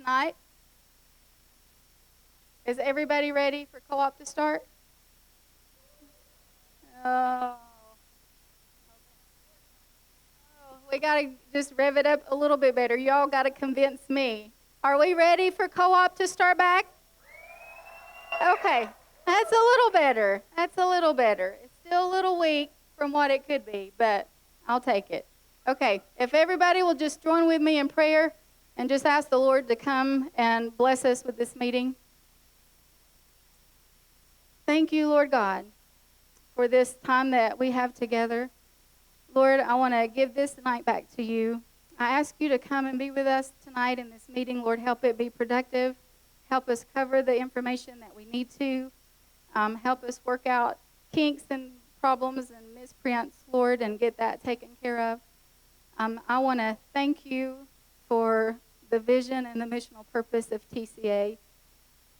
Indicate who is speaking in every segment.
Speaker 1: tonight. Is everybody ready for co-op to start? Oh, we got to just rev it up a little bit better. Y'all got to convince me. Are we ready for co-op to start back? Okay, that's a little better. That's a little better. It's still a little weak from what it could be, but I'll take it. Okay, if everybody will just join with me in prayer and just ask the Lord to come and bless us with this meeting. Thank you, Lord God, for this time that we have together. Lord, I want to give this night back to you. I ask you to come and be with us tonight in this meeting. Lord, help it be productive. Help us cover the information that we need to. Help us work out kinks and problems and misprints, Lord, and get that taken care of. I want to thank you for the vision and the missional purpose of TCA.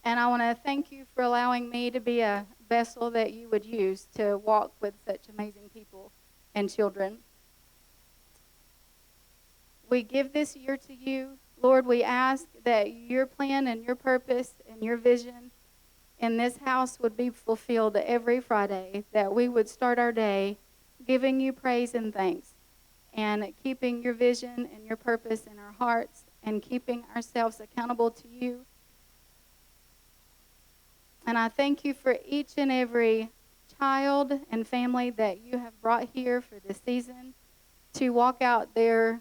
Speaker 1: And I want to thank you for allowing me to be a vessel that you would use to walk with such amazing people and children. We give this year to you. Lord, we ask that your plan and your purpose and your vision in this house would be fulfilled every Friday, that we would start our day giving you praise and thanks and keeping your vision and your purpose in our hearts and keeping ourselves accountable to you. And I thank you for each and every child and family that you have brought here for this season to walk out their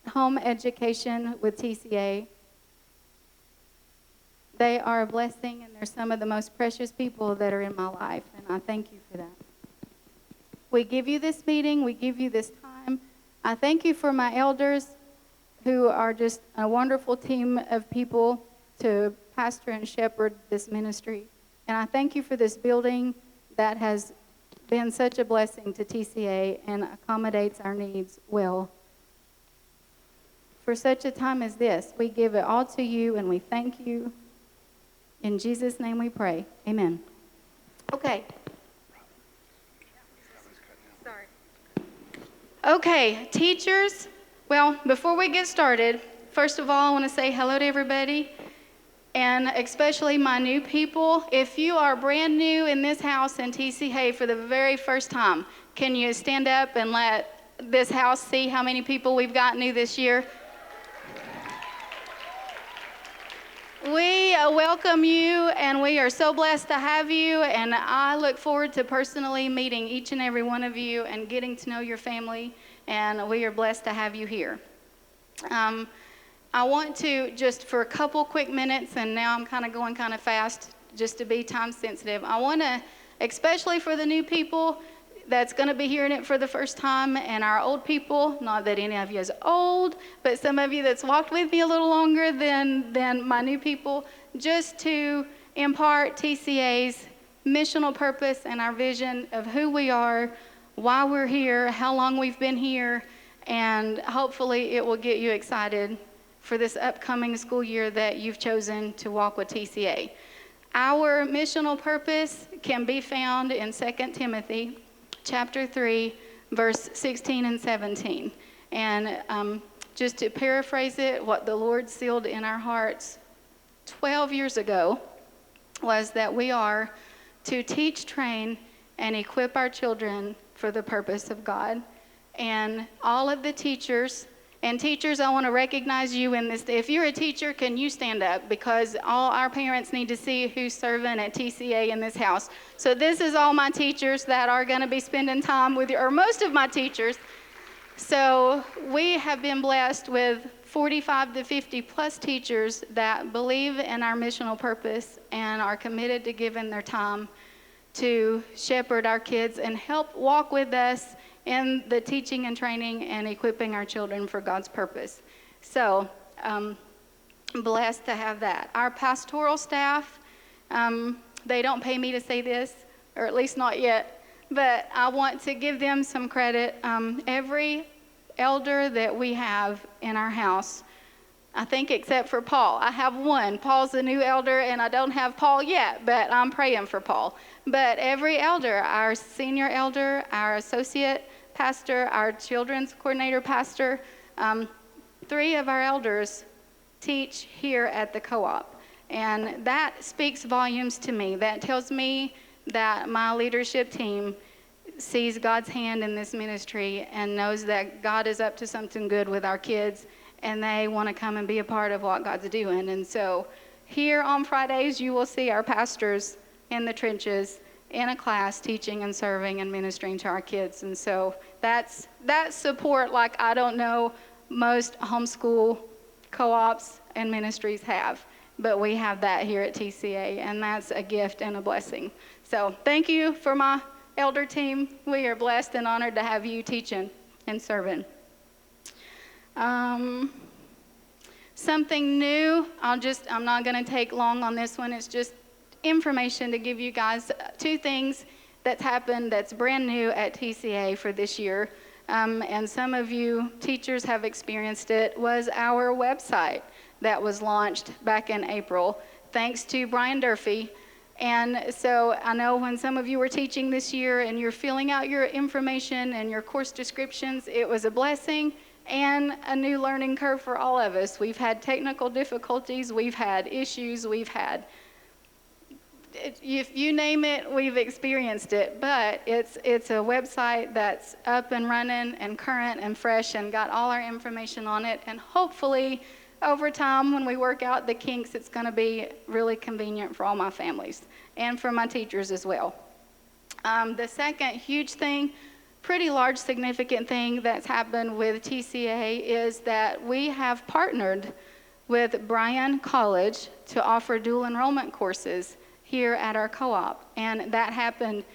Speaker 1: home education with TCA. They are a blessing, and they're some of the most precious people that are in my life, and I thank you for that. We give you this meeting. We give you this time. I thank you for my elders who are just a wonderful team of people to pastor and shepherd this ministry. And I thank you for this building that has been such a blessing to TCA and accommodates our needs well. For such a time as this, we give it all to you and we thank you. In Jesus' name we pray. Amen. Okay. Sorry. Okay, teachers. Well, before we get started, first of all, I want to say hello to everybody, and especially my new people. If you are brand new in this house in TCA for the very first time, can you stand up and let this house see how many people we've got new this year? We welcome you, and we are so blessed to have you, and I look forward to personally meeting each and every one of you and getting to know your family, and we are blessed to have you here. I want to, just for a couple quick minutes, and now I'm kind of going kind of fast just to be time sensitive, I want to, especially for the new people that's going to be hearing it for the first time, and our old people, not that any of you is old, but some of you that's walked with me a little longer than my new people, just to impart TCA's missional purpose and our vision of who we are, why we're here, how long we've been here, and hopefully it will get you excited for this upcoming school year that you've chosen to walk with TCA. Our missional purpose can be found in 2 Timothy chapter 3, verse 16 and 17. And just to paraphrase it, what the Lord sealed in our hearts 12 years ago was that we are to teach, train, and equip our children for the purpose of God. And all of the teachers, and teachers, I want to recognize you in this. If you're a teacher, can you stand up? Because all our parents need to see who's serving at TCA in this house. So this is all my teachers that are going to be spending time with you, or most of my teachers. So we have been blessed with 45 to 50 plus teachers that believe in our missional purpose and are committed to giving their time to shepherd our kids and help walk with us in the teaching and training and equipping our children for God's purpose. So, blessed to have that. Our pastoral staff, they don't pay me to say this, or at least not yet, but I want to give them some credit. Every elder that we have in our house, I think except for Paul. I have one. Paul's the new elder, and I don't have Paul yet, but I'm praying for Paul. But every elder, our senior elder, our associate pastor, our children's coordinator pastor, 3 of our elders teach here at the co-op. And that speaks volumes to me. That tells me that my leadership team sees God's hand in this ministry and knows that God is up to something good with our kids, and they want to come and be a part of what God's doing. And so here on Fridays, you will see our pastors in the trenches in a class teaching and serving and ministering to our kids. And so that's support like I don't know most homeschool co-ops and ministries have, but we have that here at TCA, and that's a gift and a blessing. So thank you for my elder team. We are blessed and honored to have you teaching and serving. Something new, I'm not going to take long on this one. It's just information to give you guys 2 things that's happened that's brand new at TCA for this year. And some of you teachers have experienced it, was our website that was launched back in April, thanks to Brian Durfee. And so I know when some of you were teaching this year and you're filling out your information and your course descriptions, it was a blessing and a new learning curve for all of us. We've had technical difficulties, we've had issues, we've had, if you name it, we've experienced it. But it's a website that's up and running and current and fresh and got all our information on it. And hopefully, over time, when we work out the kinks, it's going to be really convenient for all my families and for my teachers as well. The second huge thing, pretty large significant thing that's happened with TCA is that we have partnered with Bryan College to offer dual enrollment courses here at our co-op. And that happened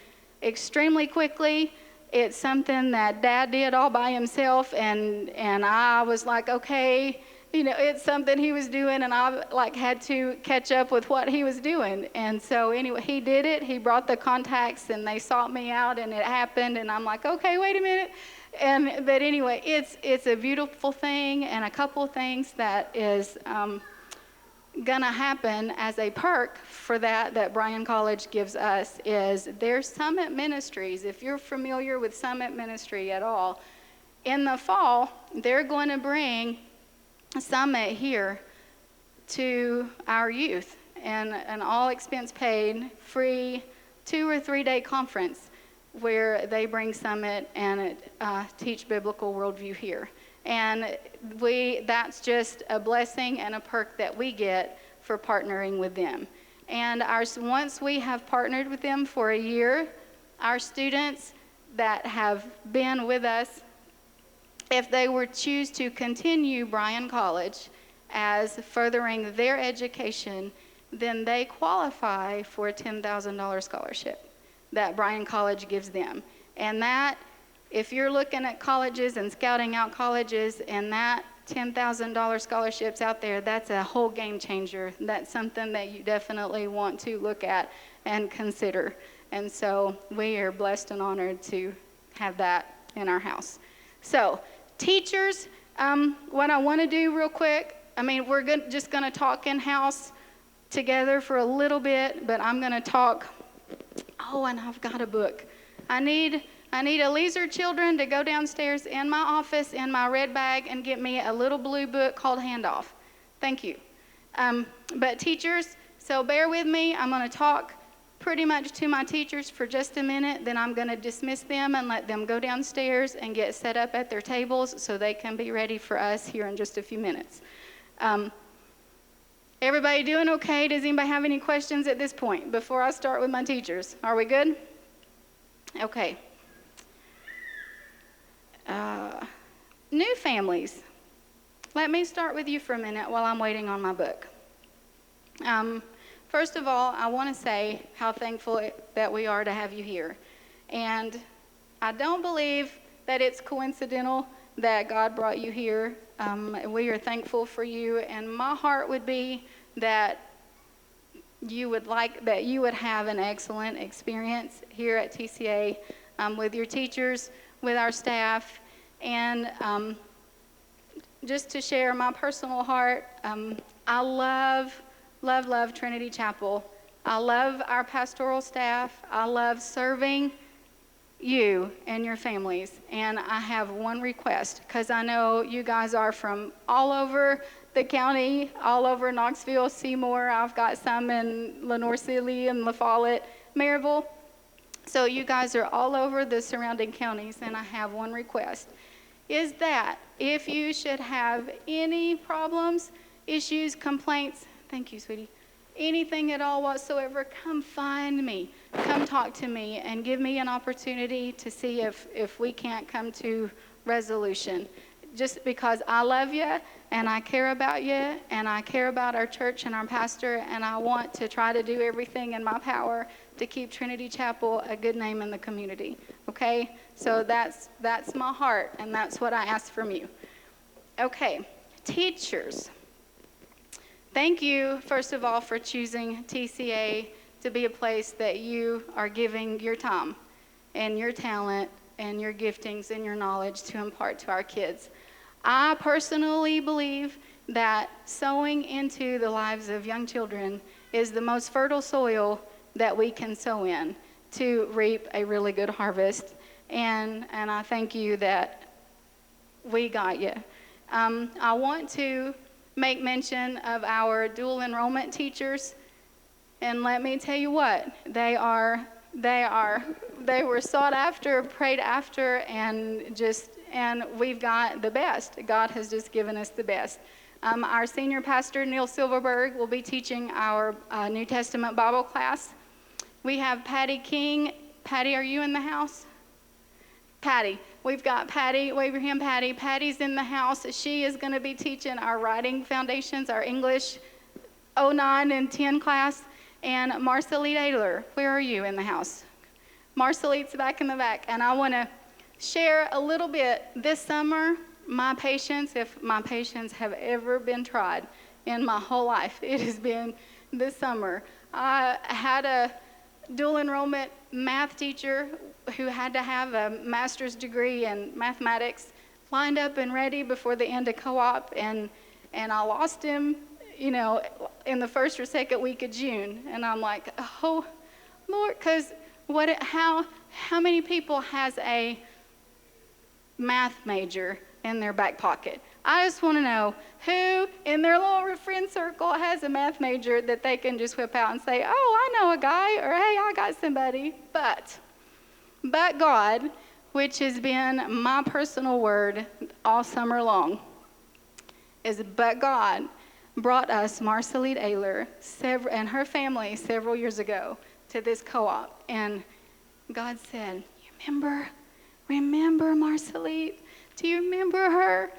Speaker 1: extremely quickly. It's something that Dad did all by himself, and I was like, okay, it's something he was doing, and I had to catch up with what he was doing. And so anyway, he did it. He brought the contacts, and they sought me out, and it happened. And I'm like, okay, wait a minute. But anyway, it's a beautiful thing, and a couple of things that is gonna happen as a perk for that Bryan College gives us is their Summit Ministries. If you're familiar with Summit Ministry at all, in the fall, they're going to bring Summit here to our youth, and an all expense paid free 2 or 3 day conference where they bring Summit and teach biblical worldview here. And that's just a blessing and a perk that we get for partnering with them. And once we have partnered with them for a year, our students that have been with us, if they were choose to continue Bryan College as furthering their education, then they qualify for a $10,000 scholarship that Bryan College gives them. And that, if you're looking at colleges and scouting out colleges and that $10,000 scholarships out there, that's a whole game changer. That's something that you definitely want to look at and consider. And so we are blessed and honored to have that in our house. So teachers, what I want to do real quick, we're just going to talk in-house together for a little bit, but I'm going to talk, and I've got a book. I need Eliezer children to go downstairs in my office in my red bag and get me a little blue book called Handoff. Thank you. But teachers, so bear with me. I'm going to talk pretty much to my teachers for just a minute, then I'm going to dismiss them and let them go downstairs and get set up at their tables so they can be ready for us here in just a few minutes. Everybody doing okay? Does anybody have any questions at this point before I start with my teachers? Are we good? Okay. New families. Let me start with you for a minute while I'm waiting on my book. First of all, I want to say how thankful that we are to have you here. And I don't believe that it's coincidental that God brought you here. We are thankful for you, and my heart would be that you would have an excellent experience here at TCA with your teachers, with our staff, and just to share my personal heart, I love Trinity Chapel. I love our pastoral staff. I love serving you and your families. And I have one request, because I know you guys are from all over the county, all over Knoxville, Seymour. I've got some in Lenoir City and La Follette, Maryville. So you guys are all over the surrounding counties, and I have one request, is that if you should have any problems, issues, complaints, thank you, sweetie, anything at all whatsoever, come find me. Come talk to me and give me an opportunity to see if we can't come to resolution. Just because I love you and I care about you and I care about our church and our pastor, and I want to try to do everything in my power to keep Trinity Chapel a good name in the community. Okay? So that's my heart, and that's what I ask from you. Okay, teachers. Thank you, first of all, for choosing TCA to be a place that you are giving your time and your talent and your giftings and your knowledge to impart to our kids. I personally believe that sowing into the lives of young children is the most fertile soil that we can sow in to reap a really good harvest. And I thank you that we got you. I want to make mention of our dual enrollment teachers, and let me tell you what, they were sought after, prayed after, and we've got the best. God has just given us the best. Our senior pastor, Neil Silverberg, will be teaching our New Testament Bible class. We have Patty King. Patty, are you in the house? Patty. We've got Patty. Wave your hand, Patty. Patty's in the house. She is going to be teaching our writing foundations, our English 09 and 10 class. And Marceline Adler, where are you in the house? Marceline's back in the back. And I want to share a little bit. This summer, my patience, if my patience have ever been tried in my whole life, it has been this summer. I had a dual enrollment math teacher who had to have a master's degree in mathematics lined up and ready before the end of co-op, and I lost him, in the first or second week of June. And I'm like, oh, Lord, because how many people has a math major in their back pocket? I just want to know who in their little friend circle has a math major that they can just whip out and say, oh, I know a guy, or hey, I got somebody. But God, which has been my personal word all summer long, is but God brought us Marceline Ayler and her family several years ago to this co-op. And God said, remember Marceline? Do you remember her?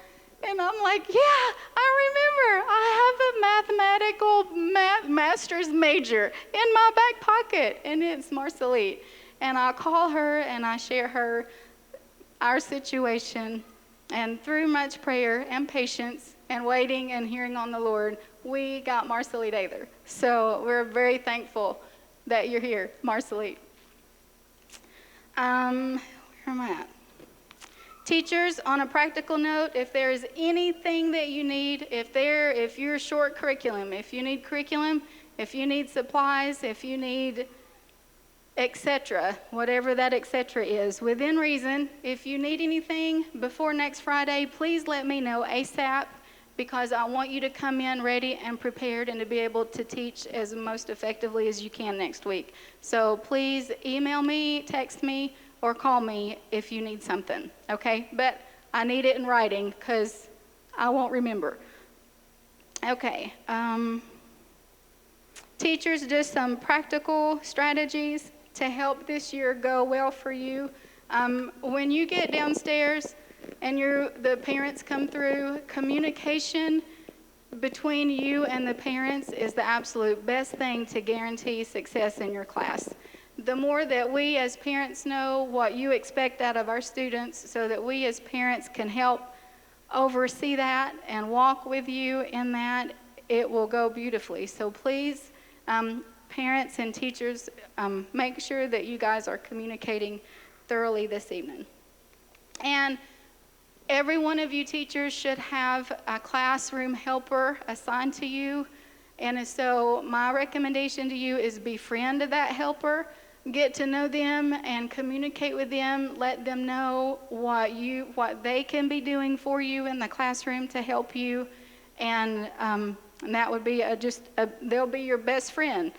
Speaker 1: And I'm like, yeah, I remember. I have a mathematical master's major in my back pocket, and it's Marceline. And I call her and I share her our situation, and through much prayer and patience and waiting and hearing on the Lord, we got Marceline Ayler. So we're very thankful that you're here, Marceline. Where am I at? Teachers, on a practical note, if there is anything that you need, if you're short curriculum, if you need supplies, if you need etc., whatever that etc. is, within reason, if you need anything before next Friday, please let me know ASAP, because I want you to come in ready and prepared and to be able to teach as most effectively as you can next week. So please email me, text me, or call me if you need something, okay? But I need it in writing because I won't remember. Okay. Teachers, just some practical strategies to help this year go well for you. When you get downstairs and the parents come through, communication between you and the parents is the absolute best thing to guarantee success in your class. The more that we as parents know what you expect out of our students, so that we as parents can help oversee that and walk with you in that, it will go beautifully. So please, parents and teachers, make sure that you guys are communicating thoroughly this evening. And every one of you teachers should have a classroom helper assigned to you. And so my recommendation to you is befriend that helper. get to know them and communicate with them. Let them know what they can be doing for you in the classroom to help you, and that would be they'll be your best friend.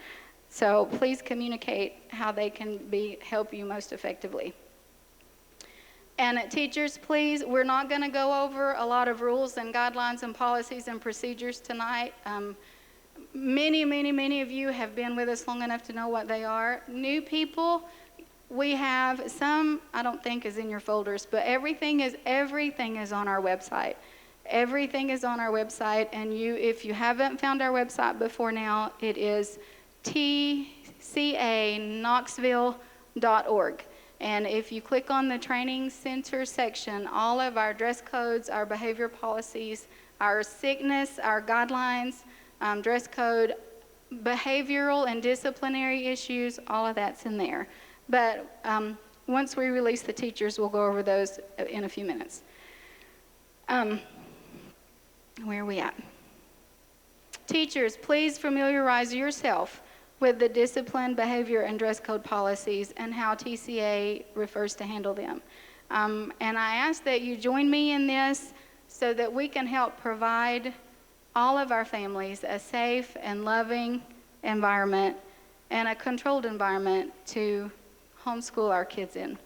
Speaker 1: So please communicate how they can help you most effectively. And teachers, please, we're not going to go over a lot of rules and guidelines and policies and procedures tonight. Many of you have been with us long enough to know what they are. New people, we have some, I don't think is in your folders, but everything is on our website. Everything is on our website, and if you haven't found our website before now, it is tcaknoxville.org. And if you click on the training center section, all of our dress codes, our behavior policies, our sickness, our guidelines, dress code, behavioral and disciplinary issues, all of that's in there. But once we release the teachers, we'll go over those in a few minutes. Where are we at? Teachers, please familiarize yourself with the discipline, behavior, and dress code policies and how TCA refers to handle them. And I ask that you join me in this so that we can help provide all of our families a safe and loving environment and a controlled environment to homeschool our kids in.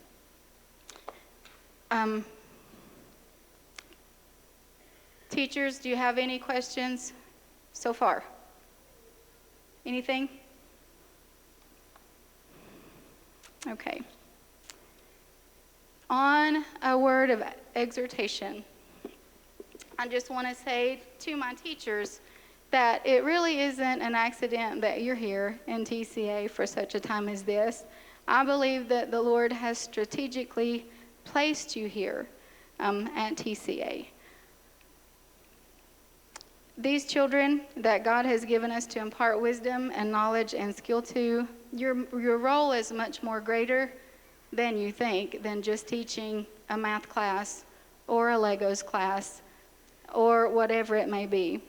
Speaker 1: Teachers, do you have any questions so far? Anything? Okay. On a word of exhortation, I just want to say to my teachers that it really isn't an accident that you're here in TCA for such a time as this. I believe that the Lord has strategically placed you here at TCA. These children that God has given us to impart wisdom and knowledge and skill to, your role is much more greater than you think, than just teaching a math class or a Legos class or whatever it may be.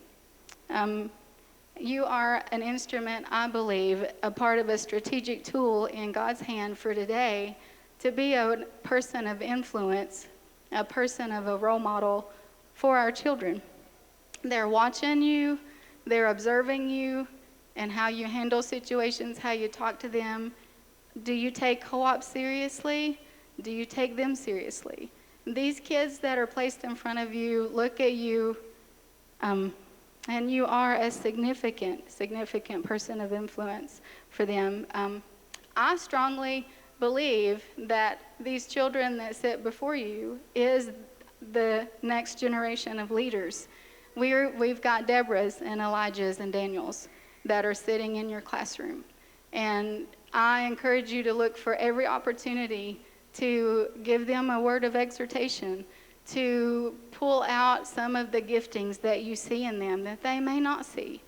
Speaker 1: You are an instrument, I believe, a part of a strategic tool in God's hand for today to be a person of influence, a person of a role model for our children. They're watching you, they're observing you, and how you handle situations, how you talk to them. Do you take co-op seriously? Do you take them seriously? These kids that are placed in front of you look at you, and you are a significant person of influence for them. I strongly believe that these children that sit before you is the next generation of leaders. We've got Deborahs and Elijahs and Daniels that are sitting in your classroom. And I encourage you to look for every opportunity to give them a word of exhortation, to pull out some of the giftings that you see in them that they may not see.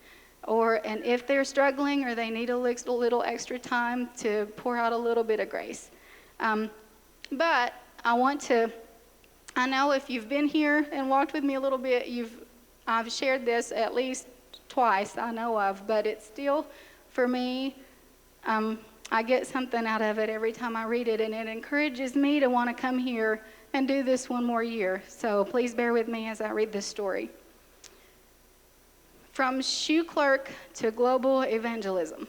Speaker 1: And if they're struggling or they need a little extra time, to pour out a little bit of grace. But I know if you've been here and walked with me a little bit, I've shared this at least twice, I know of, but it's still, for me, I get something out of it every time I read it, and it encourages me to want to come here and do this one more year. So please bear with me as I read this story. From shoe clerk to global evangelism.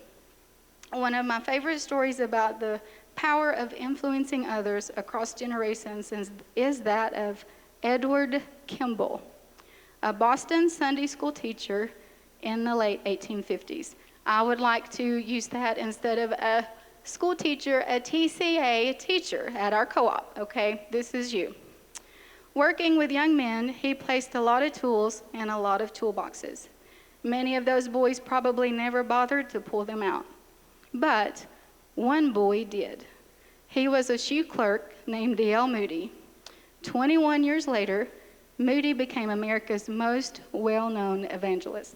Speaker 1: One of my favorite stories about the power of influencing others across generations is that of Edward Kimball, a Boston Sunday school teacher in the late 1850s. I would like to use that instead of a school teacher, a TCA teacher at our co-op, okay? This is you. Working with young men, he placed a lot of tools in a lot of toolboxes. Many of those boys probably never bothered to pull them out. But one boy did. He was a shoe clerk named D.L. Moody. 21 years later, Moody became America's most well-known evangelist.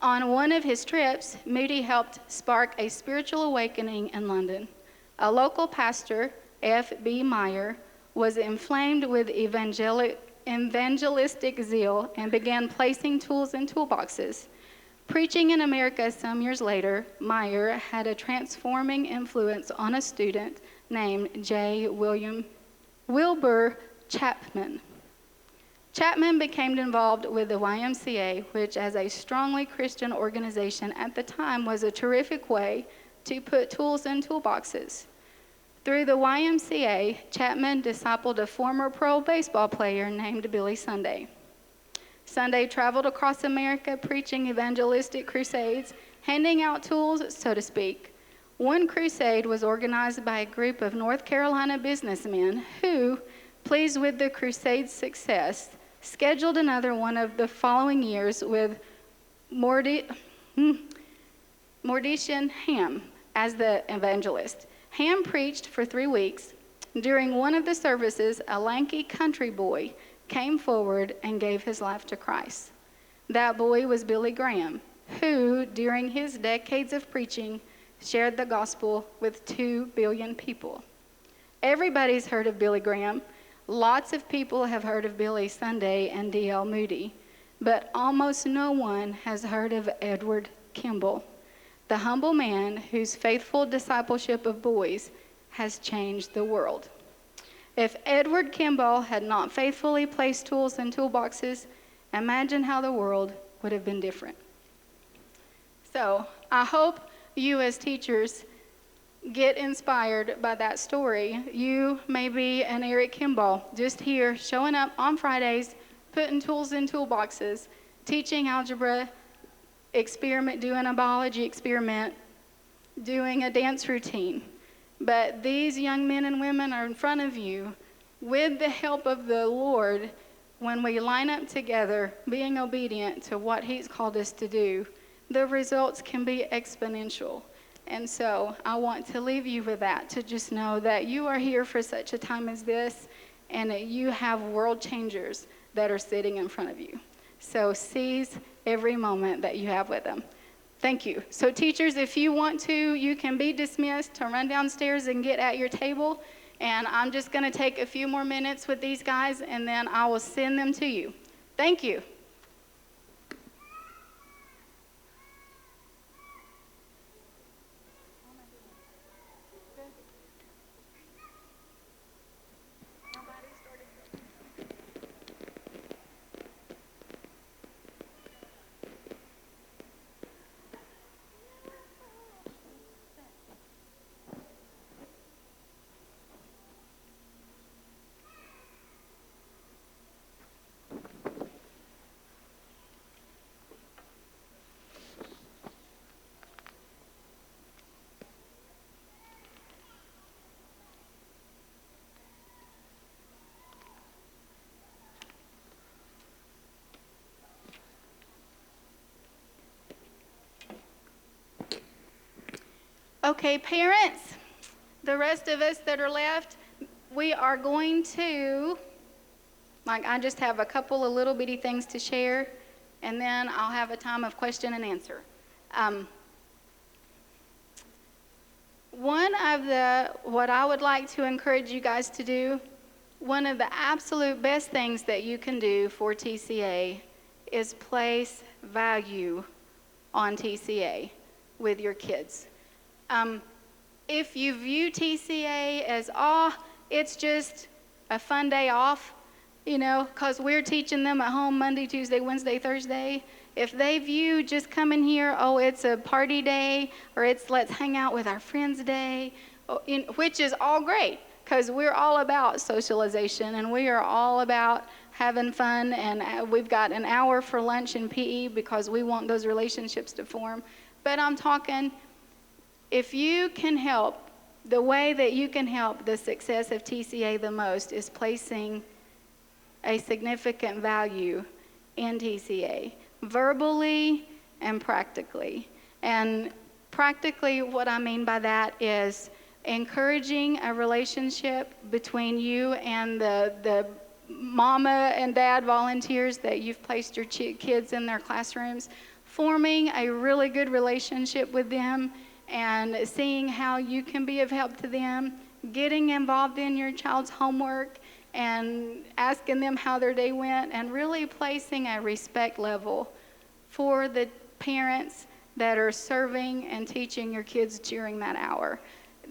Speaker 1: On one of his trips, Moody helped spark a spiritual awakening in London. A local pastor, F.B. Meyer, was inflamed with evangelistic zeal and began placing tools in toolboxes. Preaching in America some years later, Meyer had a transforming influence on a student named J. Wilbur Chapman. Chapman became involved with the YMCA, which as a strongly Christian organization at the time was a terrific way to put tools in toolboxes. Through the YMCA, Chapman discipled a former pro baseball player named Billy Sunday. Sunday traveled across America preaching evangelistic crusades, handing out tools, so to speak. One crusade was organized by a group of North Carolina businessmen who, pleased with the crusade's success, scheduled another one of the following years with Mordecai Ham as the evangelist. Ham preached for 3 weeks. During one of the services, a lanky country boy came forward and gave his life to Christ. That boy was Billy Graham, who, during his decades of preaching, shared the gospel with 2 billion people. Everybody's heard of Billy Graham. Lots of people have heard of Billy Sunday and D.L. Moody, but almost no one has heard of Edward Kimball, the humble man whose faithful discipleship of boys has changed the world. If Edward Kimball had not faithfully placed tools in toolboxes, imagine how the world would have been different. So I hope you as teachers get inspired by that story. You may be an Eric Kimball, just here showing up on Fridays, putting tools in toolboxes, teaching algebra, doing a biology experiment, doing a dance routine. But these young men and women are in front of you with the help of the Lord. When we line up together, being obedient to what He's called us to do, the results can be exponential. And so I want to leave you with that, to just know that you are here for such a time as this, and that you have world changers that are sitting in front of you. So seize every moment that you have with them. Thank you. So teachers, if you want to, you can be dismissed to run downstairs and get at your table. And I'm just going to take a few more minutes with these guys, and then I will send them to you. Thank you. Okay, parents, the rest of us that are left, we are going to, I just have a couple of little bitty things to share, and then I'll have a time of question and answer. What I would like to encourage you guys to do, one of the absolute best things that you can do for TCA is place value on TCA with your kids. If you view TCA as, it's just a fun day off, because we're teaching them at home Monday, Tuesday, Wednesday, Thursday. If they view just coming here, it's a party day, or it's let's hang out with our friends day, which is all great, because we're all about socialization, and we are all about having fun, and we've got an hour for lunch and PE because we want those relationships to form. But I'm talking, if you can help, the way that you can help the success of TCA the most is placing a significant value in TCA, verbally and practically. And practically, what I mean by that is encouraging a relationship between you and the mama and dad volunteers that you've placed your kids in their classrooms, forming a really good relationship with them, and seeing how you can be of help to them, getting involved in your child's homework and asking them how their day went, and really placing a respect level for the parents that are serving and teaching your kids during that hour.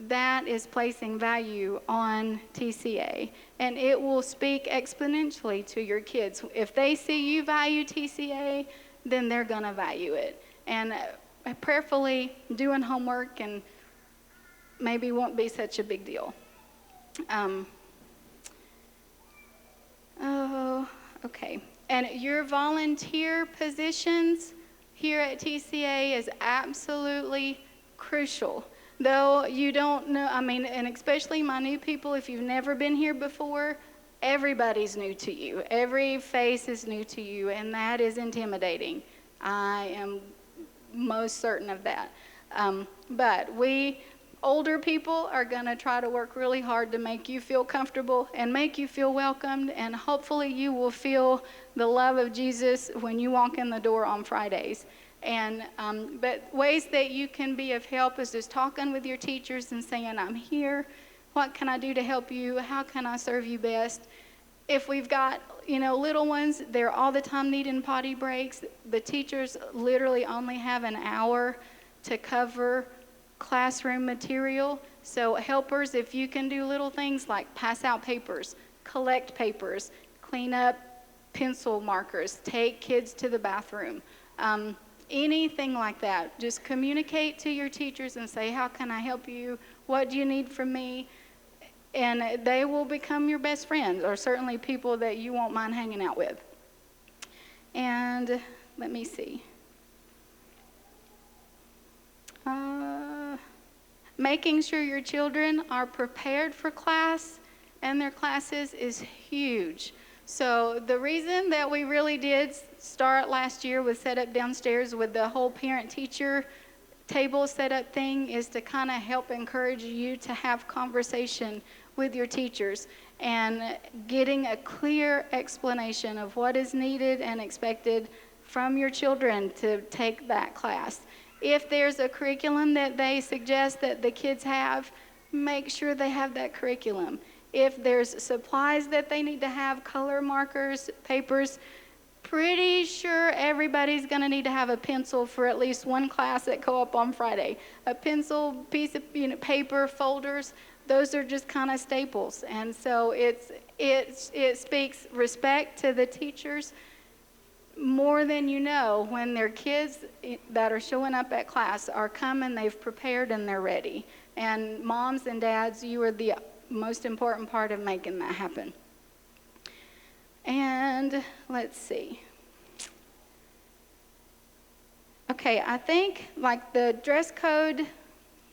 Speaker 1: That is placing value on TCA, and it will speak exponentially to your kids. If they see you value TCA, then they're going to value it. And prayerfully, doing homework and maybe won't be such a big deal. Okay. And your volunteer positions here at TCA is absolutely crucial. Though you don't know, and especially my new people, if you've never been here before, everybody's new to you. Every face is new to you, and that is intimidating. I am most certain of that. But we older people are going to try to work really hard to make you feel comfortable and make you feel welcomed, and hopefully you will feel the love of Jesus when you walk in the door on Fridays. And but ways that you can be of help is just talking with your teachers and saying, I'm here. What can I do to help you? How can I serve you best? If we've got, little ones, they're all the time needing potty breaks. The teachers literally only have an hour to cover classroom material. So helpers, if you can do little things like pass out papers, collect papers, clean up pencil markers, take kids to the bathroom, anything like that, just communicate to your teachers and say, how can I help you? What do you need from me? And they will become your best friends, or certainly people that you won't mind hanging out with. And let me see. Making sure your children are prepared for class and their classes is huge. So the reason that we really did start last year with set up downstairs with the whole parent-teacher table setup thing is to kind of help encourage you to have conversation with your teachers and getting a clear explanation of what is needed and expected from your children to take that class. If there's a curriculum that they suggest that the kids have, make sure they have that curriculum. If there's supplies that they need to have, color markers, papers, pretty sure everybody's going to need to have a pencil for at least one class at Co-op on Friday. A pencil, piece of paper, folders, those are just kind of staples. And so it speaks respect to the teachers more than you know when their kids that are showing up at class are coming, they've prepared, and they're ready. And moms and dads, you are the most important part of making that happen. And let's see. Okay, I think like the dress code,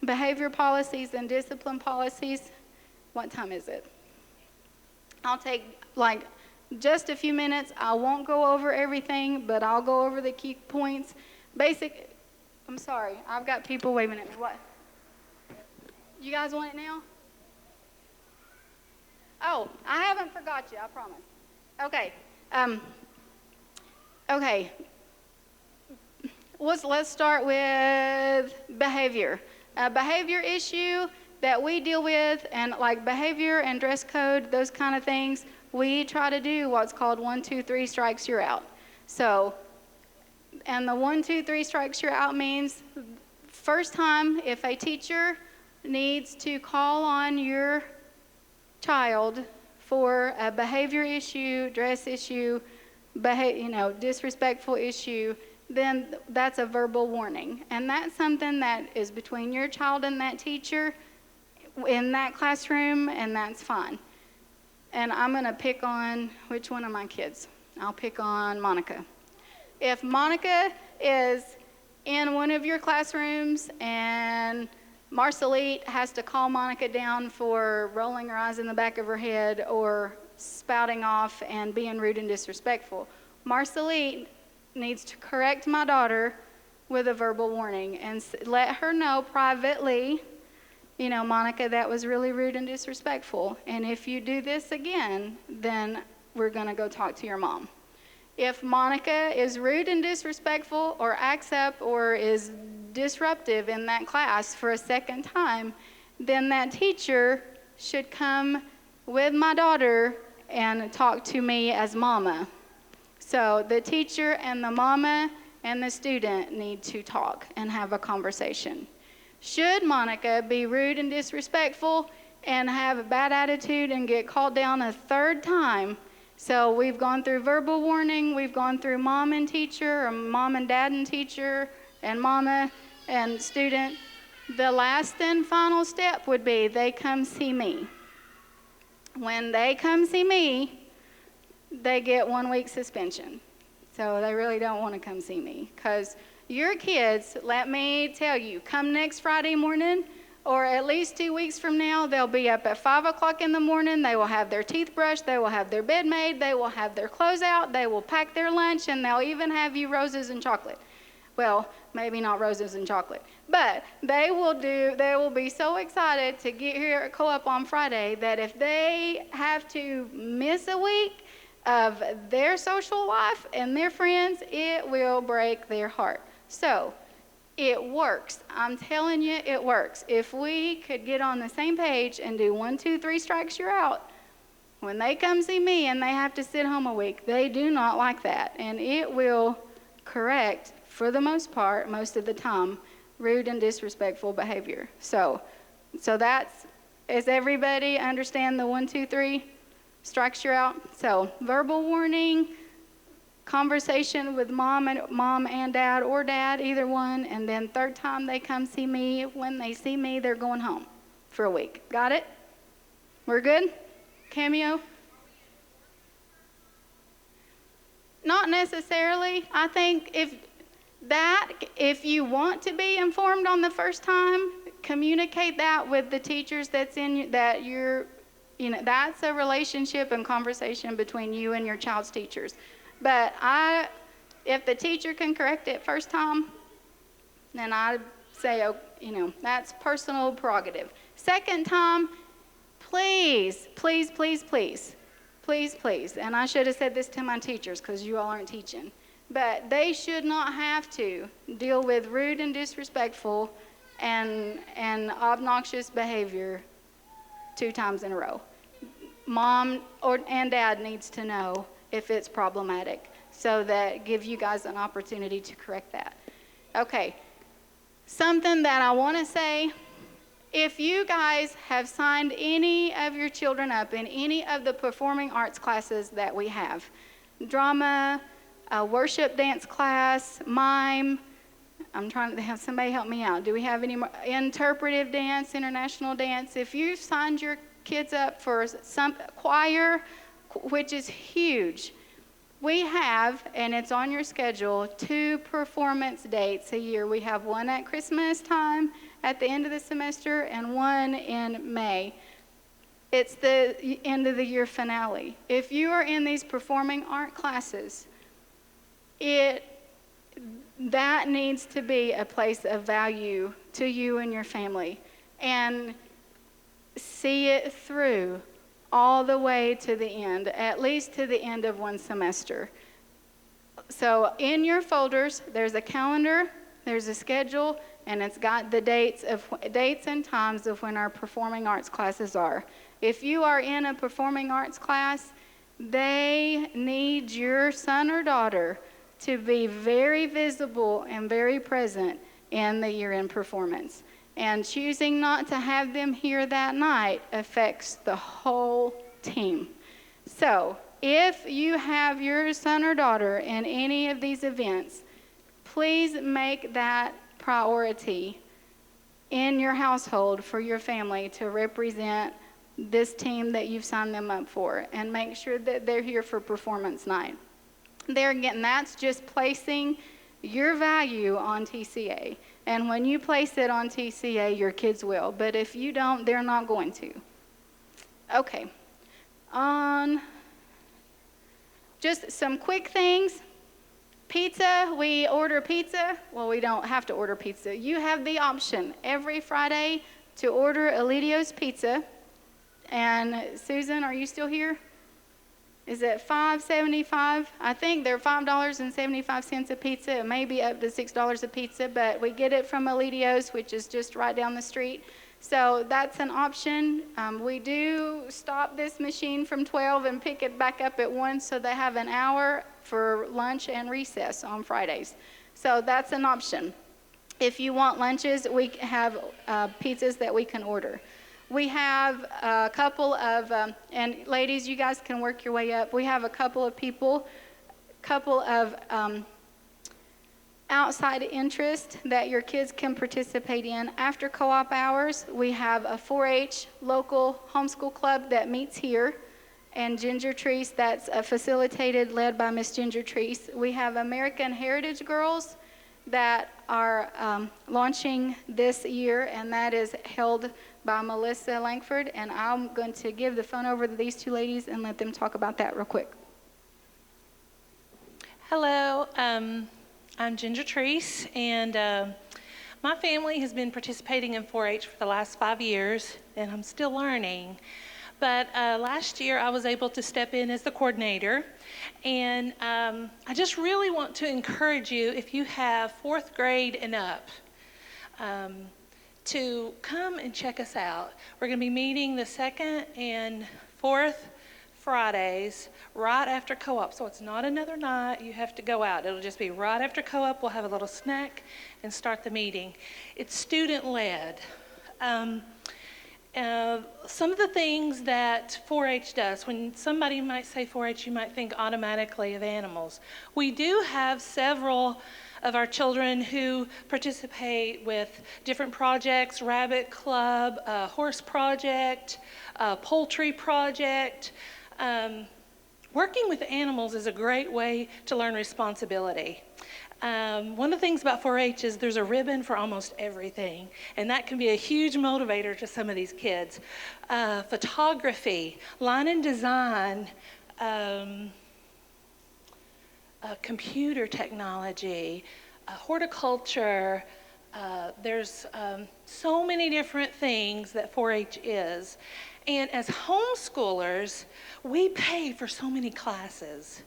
Speaker 1: behavior policies, and discipline policies, what time is it? I'll take just a few minutes. I won't go over everything, but I'll go over the key points. I'm sorry, I've got people waving at me. What? You guys want it now? Oh, I haven't forgot you, I promise. Okay. Okay. Let's start with behavior. A behavior issue that we deal with, and like behavior and dress code, those kind of things, we try to do what's called 1, 2, 3 strikes, you're out. So, and the 1, 2, 3 strikes, you're out means first time if a teacher needs to call on your child for a behavior issue, dress issue, disrespectful issue, then that's a verbal warning. And that's something that is between your child and that teacher in that classroom, and that's fine. And I'm going to pick on which one of my kids. I'll pick on Monica. If Monica is in one of your classrooms and Marcelite has to call Monica down for rolling her eyes in the back of her head or spouting off and being rude and disrespectful, Marcelite needs to correct my daughter with a verbal warning and let her know privately, Monica, that was really rude and disrespectful. And if you do this again, then we're going to go talk to your mom. If Monica is rude and disrespectful or acts up or is disruptive in that class for a second time, then that teacher should come with my daughter and talk to me as mama. So the teacher and the mama and the student need to talk and have a conversation. Should Monica be rude and disrespectful and have a bad attitude and get called down a third time? So we've gone through verbal warning, we've gone through mom and teacher, or mom and dad and teacher, and mama and student. The last and final step would be they come see me. When they come see me, they get 1 week suspension. So they really don't want to come see me, because your kids, let me tell you, come next Friday morning, or at least 2 weeks from now, they'll be up at 5 o'clock in the morning. They will have their teeth brushed. They will have their bed made. They will have their clothes out. They will pack their lunch, and they'll even have you roses and chocolate. Well, maybe not roses and chocolate, but they will be so excited to get here at Co-op on Friday that if they have to miss a week of their social life and their friends, it will break their heart. So it works. I'm telling you, it works. If we could get on the same page and do 1, 2, 3 strikes, you're out. When they come see me and they have to sit home a week, they do not like that. And it will correct, for the most part, most of the time, rude and disrespectful behavior. So that's, does everybody understand the 1, 2, 3 strikes, you're out? So verbal warning, conversation with mom and dad, or dad, either one, and then third time they come see me, when they see me, they're going home for a week. Got it? We're good? Cameo? Not necessarily. I think if you want to be informed on the first time, communicate that with the teachers that's a relationship and conversation between you and your child's teachers. But if the teacher can correct it first time, then I'd say, that's personal prerogative. Second time, please, please, please, please, please, please. And I should have said this to my teachers, because you all aren't teaching. But they should not have to deal with rude and disrespectful and obnoxious behavior 2 times in a row. Mom and dad needs to know if it's problematic, so that give you guys an opportunity to correct that. Okay, something that I want to say, if you guys have signed any of your children up in any of the performing arts classes that we have, drama, worship dance class, mime, I'm trying to have somebody help me out. Do we have any more? Interpretive dance, international dance. If you've signed your kids up for some choir, which is huge, we have, and it's on your schedule, 2 performance dates a year. We have one at Christmas time at the end of the semester and one in May. It's the end of the year finale. If you are in these performing art classes, that needs to be a place of value to you and your family, and see it through all the way to the end, at least to the end of one semester. So in your folders, there's a calendar, there's a schedule, and it's got the dates and times of when our performing arts classes are. If you are in a performing arts class, they need your son or daughter to be very visible and very present in the year-end performance. And choosing not to have them here that night affects the whole team. So if you have your son or daughter in any of these events, please make that priority in your household for your family to represent this team that you've signed them up for, and make sure that they're here for performance night. There again, that's just placing your value on TCA. And when you place it on TCA, your kids will. But if you don't, they're not going to. Okay. Just some quick things. Pizza, we order pizza. Well, we don't have to order pizza. You have the option every Friday to order Elidio's Pizza. And Susan, are you still here? Is it $5.75? I think they're $5.75 a pizza. It may be up to $6 a pizza, but we get it from Elidio's, which is just right down the street. So that's an option. We do stop this machine from 12 and pick it back up at 1, so they have an hour for lunch and recess on Fridays. So that's an option. If you want lunches, we have pizzas that we can order. We have a couple of, and ladies, you guys can work your way up. We have a couple of outside interest that your kids can participate in. After co-op hours, we have a 4-H local homeschool club that meets here, and Ginger Trees, that's facilitated, led by Miss Ginger Trees. We have American Heritage Girls that are launching this year, and that is held by Melissa Langford, and I'm going to give the phone over to these two ladies and let them talk about that real quick.
Speaker 2: Hello, I'm Ginger Trees, and my family has been participating in 4-H for the last 5 years, and I'm still learning. But last year I was able to step in as the coordinator, and I just really want to encourage you, if you have 4th grade and up, to come and check us out. We're going to be meeting the 2nd and 4th Fridays right after co-op, so it's not another night you have to go out. It'll just be right after co-op. We'll have a little snack and start the meeting. It's student-led. Some of the things that 4-H does, when somebody might say 4-H, you might think automatically of animals. We do have several of our children who participate with different projects: Rabbit Club, Horse Project, Poultry Project. Working with animals is a great way to learn responsibility. One of the things about 4-H is there's a ribbon for almost everything, and that can be a huge motivator to some of these kids. Photography, line and design, computer technology, horticulture. There's so many different things that 4-H is. And as homeschoolers, we pay for so many classes.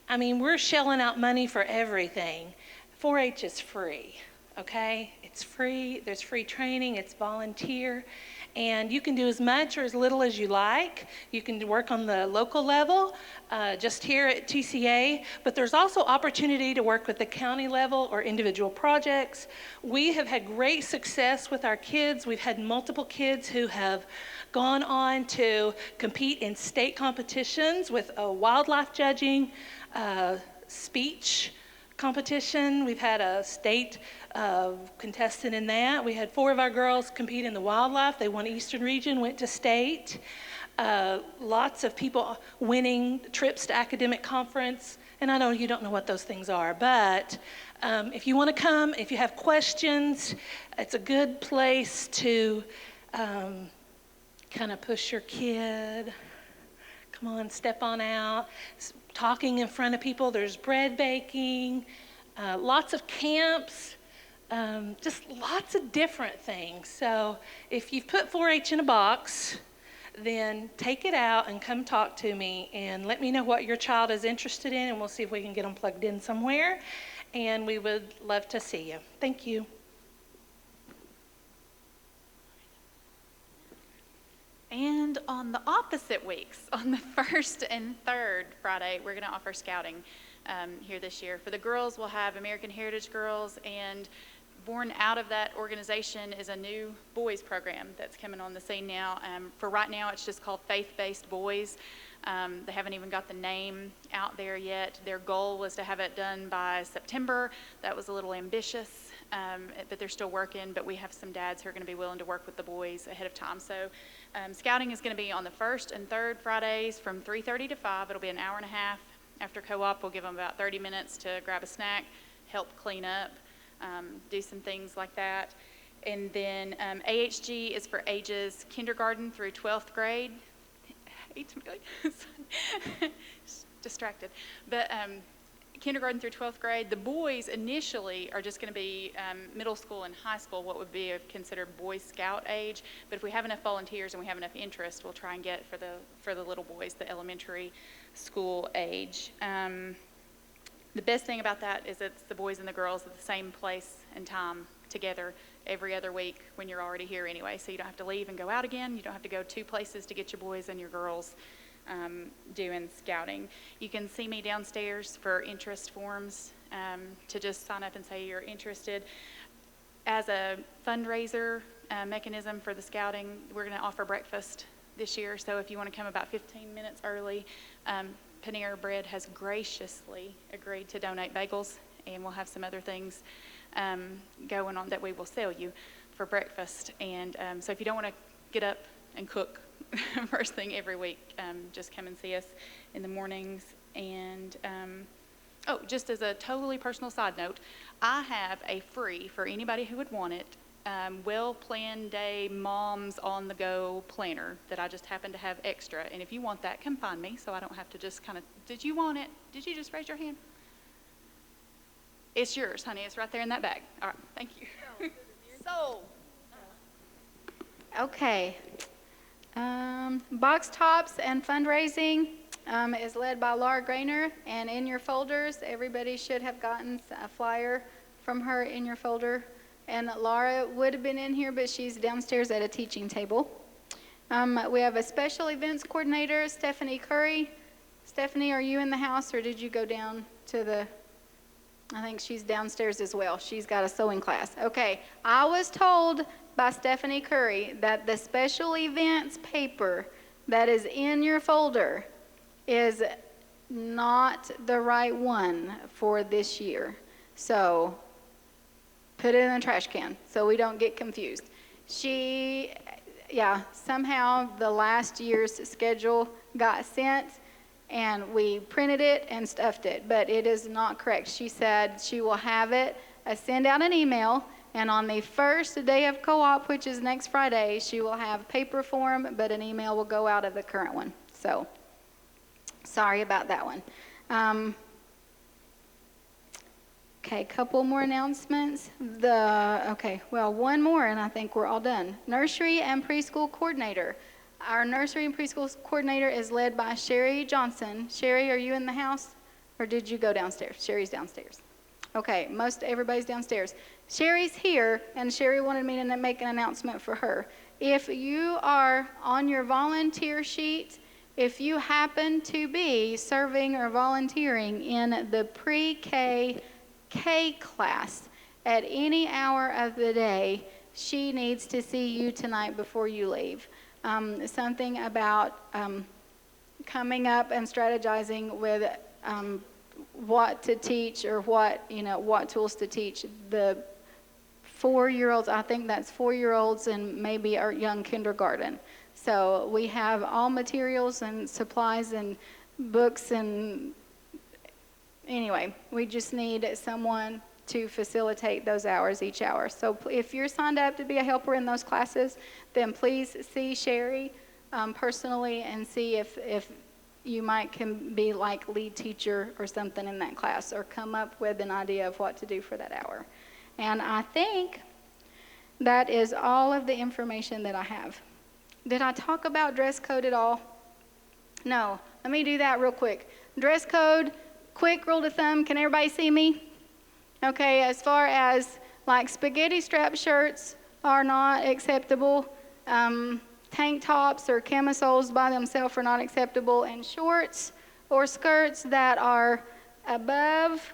Speaker 2: I mean, we're shelling out money for everything. 4-H is free, okay? It's free. There's free training. It's volunteer. And you can do as much or as little as you like. You can work on the local level, just here at TCA, but there's also opportunity to work with the county level or individual projects. We have had great success with our kids. We've had multiple kids who have gone on to compete in state competitions with wildlife judging, speech competition. We've had a state contestant in that. We had 4 of our girls compete in the wildlife. They won Eastern Region, went to state. Lots of people winning trips to academic conference. And I know you don't know what those things are, but if you want to come, if you have questions, it's a good place to kind of push your kid. Come on, step on out. Talking in front of people. There's bread baking, lots of camps, just lots of different things. So if you've put 4-H in a box, then take it out and come talk to me and let me know what your child is interested in, and we'll see if we can get them plugged in somewhere. And we would love to see you. Thank you.
Speaker 3: And on the opposite weeks, on the 1st and 3rd Friday, we're going to offer scouting here this year. For the girls, we'll have American Heritage Girls, and born out of that organization is a new boys program that's coming on the scene now. For right now, it's just called Faith-Based Boys. They haven't even got the name out there yet. Their goal was to have it done by September. That was a little ambitious, but they're still working. But we have some dads who are going to be willing to work with the boys ahead of time. So scouting is going to be on the 1st and 3rd Fridays from 3:30 to 5. It'll be an hour and a half. After co-op, we'll give them about 30 minutes to grab a snack, help clean up, do some things like that. And then AHG is for ages kindergarten through 12th grade. Distracted. But kindergarten through 12th grade, the boys initially are just going to be middle school and high school, what would be considered Boy Scout age. But if we have enough volunteers and we have enough interest, we'll try and get for the little boys, the elementary school age. The best thing about that is it's the boys and the girls at the same place and time together every other week when you're already here anyway. So you don't have to leave and go out again. You don't have to go 2 places to get your boys and your girls. doing scouting. You can see me downstairs for interest forms to just sign up and say you're interested. As a fundraiser mechanism for the scouting, we're going to offer breakfast this year. So if you want to come about 15 minutes early, Panera Bread has graciously agreed to donate bagels, and we'll have some other things going on that we will sell you for breakfast. And so if you don't want to get up and cook first thing every week, just come and see us in the mornings. And oh, just as a totally personal side note, I have a free, for anybody who would want it, well-planned day mom's on-the-go planner that I just happen to have extra. And if you want that, come find me so I don't have to just kind of, did you want it? Did you just raise your hand? It's yours, honey. It's right there in that bag. All right, thank you.
Speaker 1: So, okay. Box Tops and fundraising is led by Laura Grainer, and in your folders, everybody should have gotten a flyer from her in your folder. And Laura would have been in here, but she's downstairs at a teaching table. We have a special events coordinator, Stephanie Curry. Stephanie, are you in the house, or did you go down to the... I think she's downstairs as well. She's got a sewing class. Okay, I was told by Stephanie Curry that the special events paper that is in your folder is not the right one for this year. So put it in the trash can so we don't get confused. Somehow the last year's schedule got sent, and we printed it and stuffed it, but it is not correct. She said she will have it, send out an email, and on the first day of co-op, which is next Friday, she will have paper form, but an email will go out of the current one. So, sorry about that one. Okay, couple more announcements. One more, and I think we're all done. Nursery and preschool coordinator. Our nursery and preschool coordinator is led by Sherry Johnson. Sherry, are you in the house, or did you go downstairs? Sherry's downstairs. Okay, everybody's downstairs. Sherry's here, and Sherry wanted me to make an announcement for her. If you are on your volunteer sheet, if you happen to be serving or volunteering in the pre-K K class at any hour of the day, she needs to see you tonight before you leave. Something about coming up and strategizing with what to teach, or what tools to teach the 4-year-olds. I think that's 4-year-olds and maybe our young kindergarten. So we have all materials and supplies and books, and anyway, we just need someone to facilitate those hours each hour. So if you're signed up to be a helper in those classes, then please see Sherry personally and see if you can be like lead teacher or something in that class, or come up with an idea of what to do for that hour. And I think that is all of the information that I have. Did I talk about dress code at all? No. Let me do that real quick. Dress code, quick rule of thumb. Can everybody see me? Okay, as far as like spaghetti strap shirts are not acceptable. Tank tops or camisoles by themselves are not acceptable. And shorts or skirts that are above,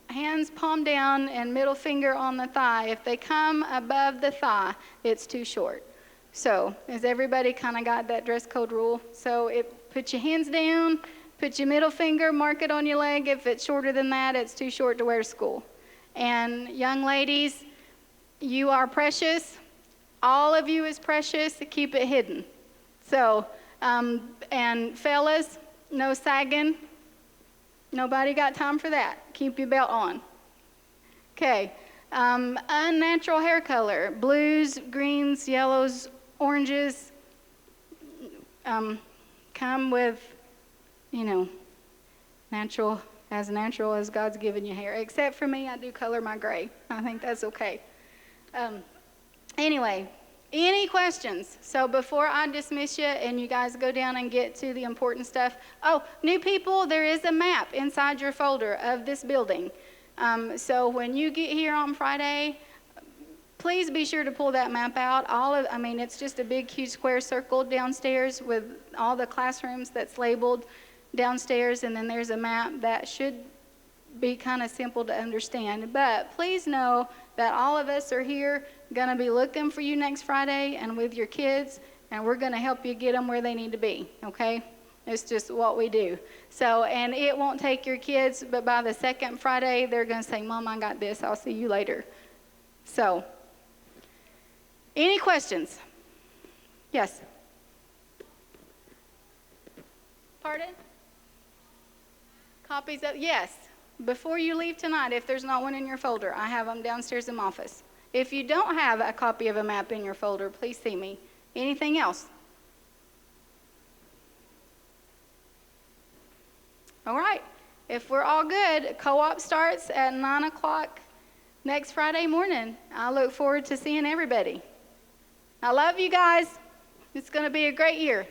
Speaker 1: hands palm down and middle finger on the thigh, if they come above the thigh, it's too short. So has everybody kind of got that dress code rule? So put your hands down, put your middle finger, mark it on your leg. If it's shorter than that, it's too short to wear to school. And young ladies, you are precious. All of you is precious. Keep it hidden. So, and fellas, no sagging. Nobody got time for that. Keep your belt on. Okay. Unnatural hair color. Blues, greens, yellows, oranges. Come with, natural as God's given you hair. Except for me, I do color my gray. I think that's okay. Anyway, any questions? So before I dismiss you and you guys go down and get to the important stuff. Oh, new people, there is a map inside your folder of this building. So when you get here on Friday, please be sure to pull that map out. It's just a big, huge square circle downstairs with all the classrooms that's labeled downstairs, and then there's a map that should be kind of simple to understand. But please know that all of us are here going to be looking for you next Friday and with your kids, and we're going to help you get them where they need to be, okay? It's just what we do. So, and it won't take your kids, but by the second Friday, they're going to say, Mom, I got this. I'll see you later. So, any questions? Yes? Pardon? Copies of, yes. Before you leave tonight, if there's not one in your folder, I have them downstairs in my office. If you don't have a copy of a map in your folder, please see me. Anything else? All right. If we're all good, co-op starts at 9 o'clock next Friday morning. I look forward to seeing everybody. I love you guys. It's going to be a great year.